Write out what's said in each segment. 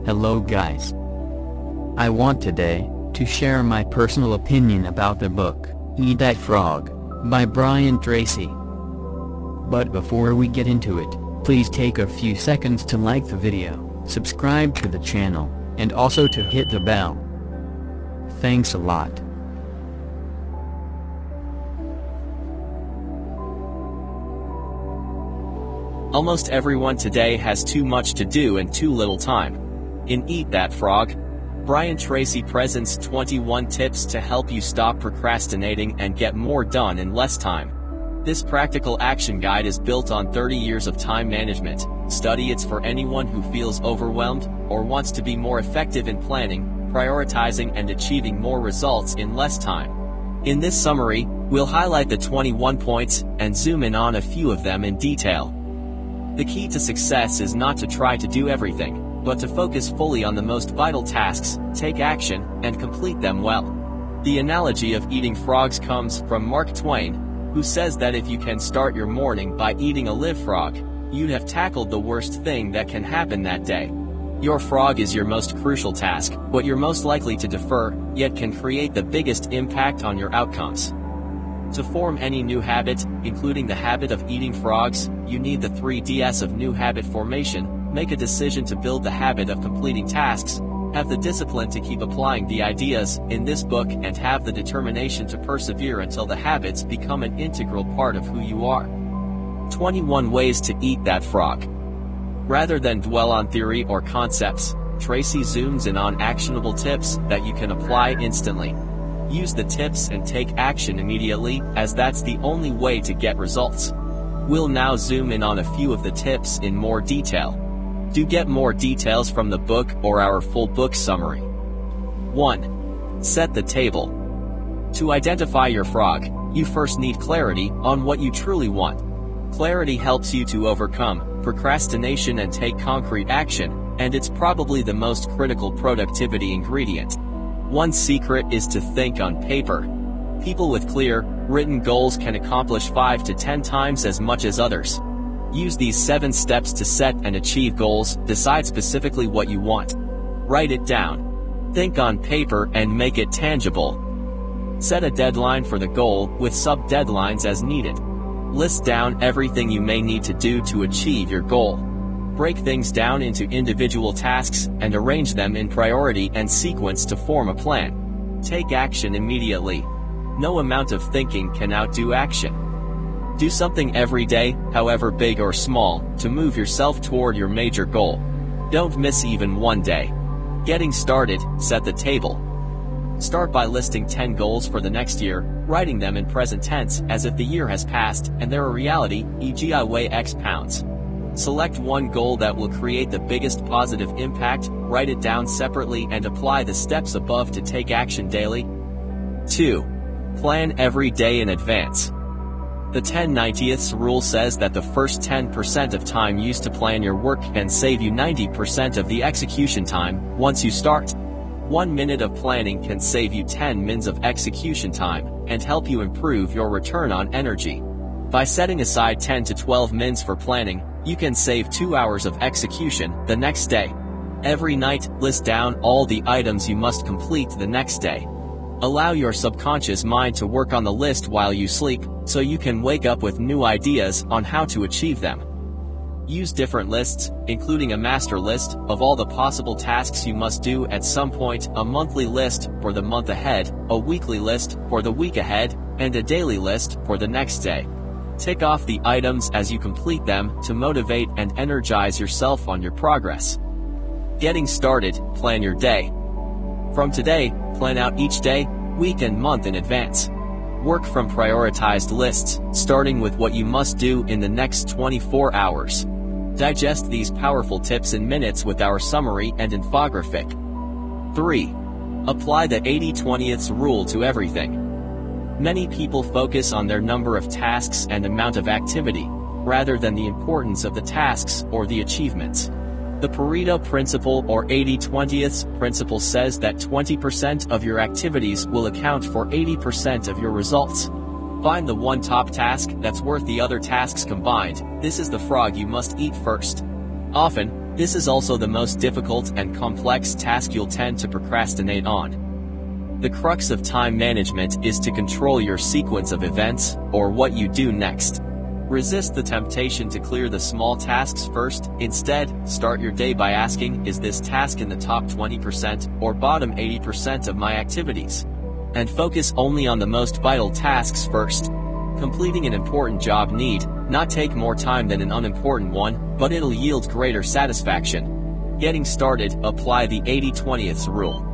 Hello guys. I want today to share my personal opinion about the book, Eat That Frog, by Brian Tracy. But before we get into it, please take a few seconds to like the video, subscribe to the channel, and also to hit the bell. Thanks a lot. Almost everyone today has too much to do and too little time. In Eat That Frog, Brian Tracy presents 21 tips to help you stop procrastinating and get more done in less time. This practical action guide is built on 30 years of time management. Study it's for anyone who feels overwhelmed or wants to be more effective in planning, prioritizing and achieving more results in less time. In this summary, we'll highlight the 21 points and zoom in on a few of them in detail. The key to success is not to try to do everything, but to focus fully on the most vital tasks, take action, and complete them well. The analogy of eating frogs comes from Mark Twain, who says that if you can start your morning by eating a live frog, you'd have tackled the worst thing that can happen that day. Your frog is your most crucial task, what you're most likely to defer, yet can create the biggest impact on your outcomes. To form any new habit, including the habit of eating frogs, you need the 3 Ds of new habit formation. Make a decision to build the habit of completing tasks, have the discipline to keep applying the ideas in this book, and have the determination to persevere until the habits become an integral part of who you are. 21 ways to eat that frog. Rather than dwell on theory or concepts, Tracy zooms in on actionable tips that you can apply instantly. Use the tips and take action immediately, as that's the only way to get results. We'll now zoom in on a few of the tips in more detail. Do get more details from the book or our full book summary. 1. Set the table. To identify your frog, you first need clarity on what you truly want. Clarity helps you to overcome procrastination and take concrete action, and it's probably the most critical productivity ingredient. One secret is to think on paper. People with clear, written goals can accomplish 5 to 10 times as much as others. Use these 7 steps to set and achieve goals. Decide specifically what you want. Write it down. Think on paper and make it tangible. Set a deadline for the goal, with sub-deadlines as needed. List down everything you may need to do to achieve your goal. Break things down into individual tasks, and arrange them in priority and sequence to form a plan. Take action immediately. No amount of thinking can outdo action. Do something every day, however big or small, to move yourself toward your major goal. Don't miss even one day. Getting started, set the table. Start by listing 10 goals for the next year, writing them in present tense as if the year has passed and they're a reality, e.g. I weigh X pounds. Select one goal that will create the biggest positive impact, write it down separately and apply the steps above to take action daily. 2. Plan every day in advance. The 10/90ths rule says that the first 10% of time used to plan your work can save you 90% of the execution time once you start. 1 minute of planning can save you 10 mins of execution time and help you improve your return on energy. By setting aside 10 to 12 mins for planning, you can save 2 hours of execution the next day. Every night, list down all the items you must complete the next day. Allow your subconscious mind to work on the list while you sleep, so you can wake up with new ideas on how to achieve them. Use different lists, including a master list of all the possible tasks you must do at some point, a monthly list for the month ahead, a weekly list for the week ahead, and a daily list for the next day. Tick off the items as you complete them to motivate and energize yourself on your progress. Getting started, plan your day. From today, plan out each day, week and month in advance. Work from prioritized lists, starting with what you must do in the next 24 hours. Digest these powerful tips in minutes with our summary and infographic. 3. Apply the 80/20ths rule to everything. Many people focus on their number of tasks and amount of activity, rather than the importance of the tasks or the achievements. The Pareto principle, or 80/20ths principle, says that 20% of your activities will account for 80% of your results. Find the one top task that's worth the other tasks combined. This is the frog you must eat first. Often, This is also the most difficult and complex task you'll tend to procrastinate on. The crux of time management is to control your sequence of events, or what you do next. Resist the temptation to clear the small tasks first. Instead, start your day by asking, is this task in the top 20% or bottom 80% of my activities? And focus only on the most vital tasks first. Completing an important job need not take more time than an unimportant one, but it'll yield greater satisfaction. Getting started, apply the 80-20th rule.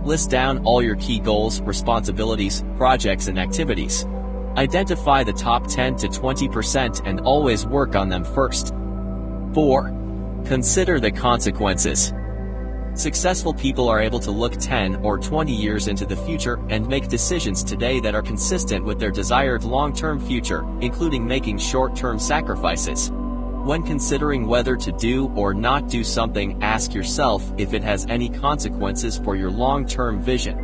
List down all your key goals, responsibilities, projects and activities. Identify the top 10 to 20% and always work on them first. 4. Consider the consequences. Successful people are able to look 10 or 20 years into the future and make decisions today that are consistent with their desired long-term future, including making short-term sacrifices. When considering whether to do or not do something, ask yourself if it has any consequences for your long-term vision.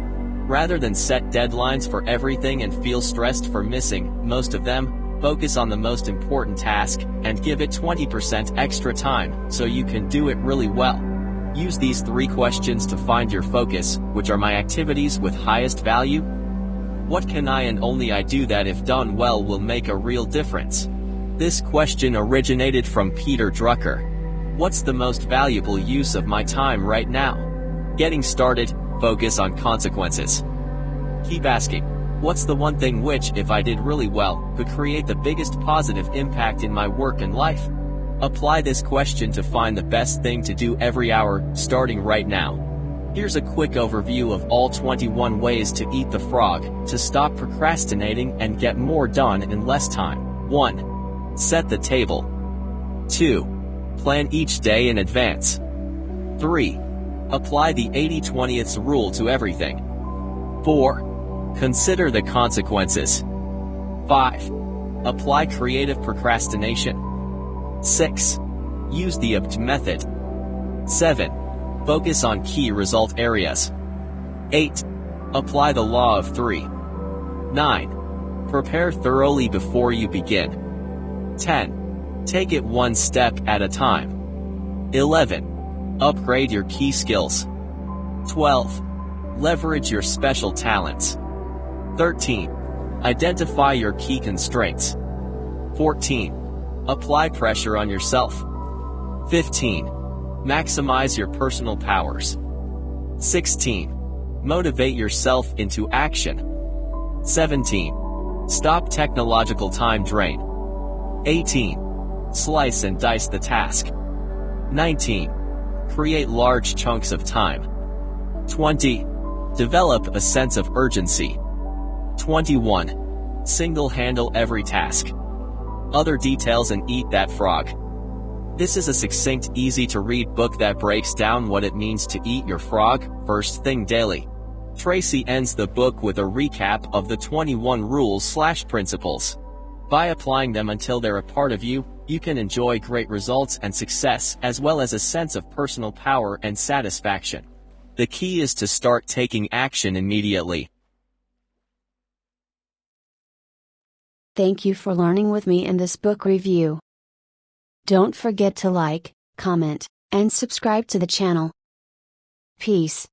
Rather than set deadlines for everything and feel stressed for missing most of them, focus on the most important task and give it 20% extra time so you can do it really well. Use these 3 questions to find your focus. Which are my activities with highest value? What can I and only I do that if done well will make a real difference? This question originated from Peter Drucker. What's the most valuable use of my time right now? Getting started, focus on consequences. Keep asking, what's the one thing which, if I did really well, could create the biggest positive impact in my work and life? Apply this question to find the best thing to do every hour, starting right now. Here's a quick overview of all 21 ways to eat the frog, to stop procrastinating and get more done in less time. 1. Set the table. 2. Plan each day in advance. 3. Apply the 80-20th rule to everything. 4. Consider the consequences. 5. Apply creative procrastination. 6. Use the OBT method. 7. Focus on key result areas. 8. Apply the law of 3. 9. Prepare thoroughly before you begin. 10. Take it one step at a time. 11. Upgrade your key skills. 12. Leverage your special talents. 13. Identify your key constraints. 14. Apply pressure on yourself. 15. Maximize your personal powers. 16. Motivate yourself into action. 17. Stop technological time drain. 18. Slice and dice the task. 19. Create large chunks of time. 20. Develop a sense of urgency. 21. Single-handle every task. Other details in Eat That Frog. This is a succinct, easy-to-read book that breaks down what it means to eat your frog, first thing daily. Tracy ends the book with a recap of the 21 rules/principles. By applying them until they're a part of you, you can enjoy great results and success, as well as a sense of personal power and satisfaction. The key is to start taking action immediately. Thank you for learning with me in this book review. Don't forget to like, comment, and subscribe to the channel. Peace.